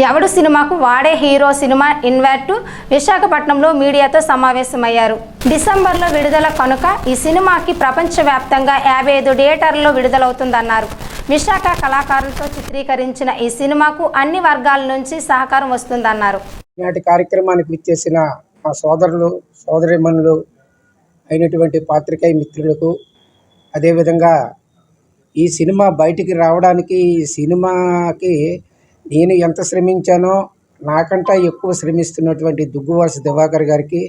ఎవడు సినిమాకు వాడే హీరో సినిమా ఇన్వర్ట్ విశాఖపట్నంలో మీడియాతో సమావేశమయ్యారు. డిసెంబర్లో విడుదల కనుక ఈ సినిమాకి ప్రపంచవ్యాప్తంగా 55 థియేటర్లలో విడుదలవుతుందన్నారు. విశాఖ కళాకారులతో చిత్రీకరించిన ఈ సినిమాకు అన్ని వర్గాల నుంచి సహకారం వస్తుందన్నారు. నాటి కార్యక్రమానికి విచ్చేసిన మా సోదరులు సోదరీమణులు అయినటువంటి పాత్రికేయ మిత్రులకు, అదేవిధంగా ఈ సినిమా బయటికి రావడానికి ఈ సినిమాకి నేను ఎంత శ్రమించానో నాకంటా ఎక్కువ శ్రమిస్తున్నటువంటి దుగ్గువలస దివాకర్ గారికి,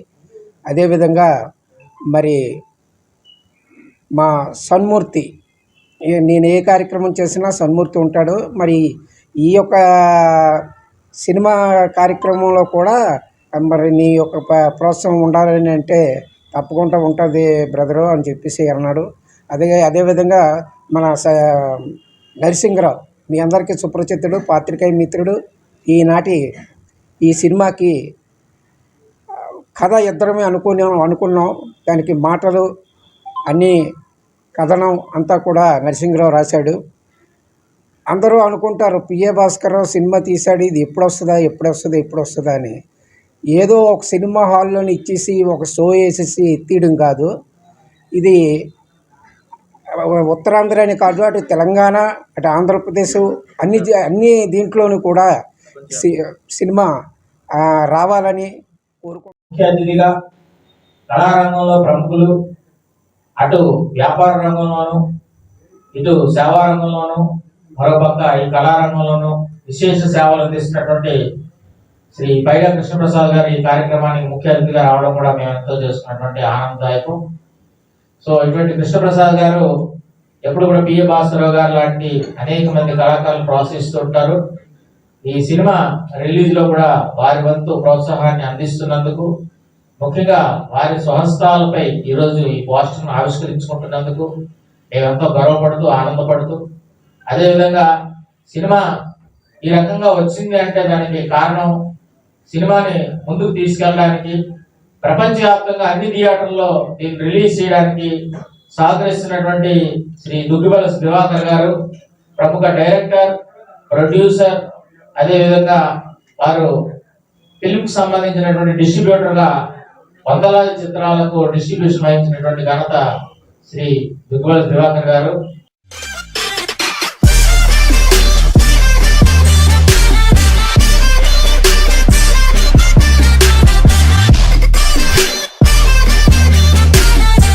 అదేవిధంగా మరి మా సన్మూర్తి, నేను ఏ కార్యక్రమం చేసినా సన్మూర్తి ఉంటాడు. మరి ఈ యొక్క సినిమా కార్యక్రమంలో కూడా మరి నీ యొక్క ప్రోత్సాహం ఉండాలని అంటే తప్పకుండా ఉంటుంది బ్రదరు అని చెప్పేసి అన్నాడు. అదేవిధంగా మన నరసింహరావు, మీ అందరికీ సుప్రసిద్ధుడు, పాత్రికేయ మిత్రుడు. ఈనాటి ఈ సినిమాకి కథ ఇద్దరమే అనుకున్నాం. దానికి మాటలు అన్నీ, కథనం అంతా కూడా నరసింహరావు రాశాడు. అందరూ అనుకుంటారు పిఏ భాస్కర్ సినిమా తీశాడు, ఇది ఎప్పుడు వస్తుందా అని. ఏదో ఒక సినిమా హాల్లోని ఇచ్చేసి ఒక షో వేసేసి ఎత్తీయడం కాదు. ఇది ఉత్తరాంధ్రని కాదు, అటు తెలంగాణ, అటు ఆంధ్రప్రదేశ్, అన్ని దీంట్లోనూ కూడా సినిమా రావాలని కోరుకుంటున్నాను. ముఖ్య అతిథిగా కళారంగంలో ప్రముఖులు, అటు వ్యాపార రంగంలోనూ ఇటు సేవా రంగంలోనూ మరోపక్క ఈ కళారంగంలోనూ విశేష సేవలు అందిస్తున్నటువంటి శ్రీ పైగా కృష్ణప్రసాద్ గారు ఈ కార్యక్రమానికి ముఖ్య అతిథిగా రావడం కూడా మేము ఎంతో చేసుకున్నటువంటి ఆనందదాయకం. సో ఇటువంటి కృష్ణప్రసాద్ గారు ఎప్పుడు కూడా పిఏ భాస్కరరావు గారు లాంటి అనేక మంది కళాకారులు ప్రోత్సహిస్తూ ఉంటారు. ఈ సినిమా రిలీజ్ లో కూడా వారి వంతు ప్రోత్సాహాన్ని అందిస్తున్నందుకు, ముఖ్యంగా వారి స్వహస్తాలపై ఈరోజు ఈ పోస్టర్ను ఆవిష్కరించుకుంటున్నందుకు మేమెంతో గర్వపడుతూ ఆనందపడుతూ, అదేవిధంగా సినిమా ఈ రకంగా వచ్చింది అంటే దానికి కారణం సినిమాని ముందుకు తీసుకెళ్ళడానికి, ప్రపంచవ్యాప్తంగా అన్ని థియేటర్లో దీన్ని రిలీజ్ చేయడానికి సహకరిస్తున్నటువంటి శ్రీ దుగ్గివలస దివాకర్ గారు, ప్రముఖ డైరెక్టర్, ప్రొడ్యూసర్, అదేవిధంగా వారు ఫిల్మ్ కి సంబంధించినటువంటి డిస్ట్రిబ్యూటర్గా వందలాది చిత్రాలకు డిస్ట్రిబ్యూషన్ వహించినటువంటి ఘనత శ్రీ దుగ్గివలస దివాకర్ గారు.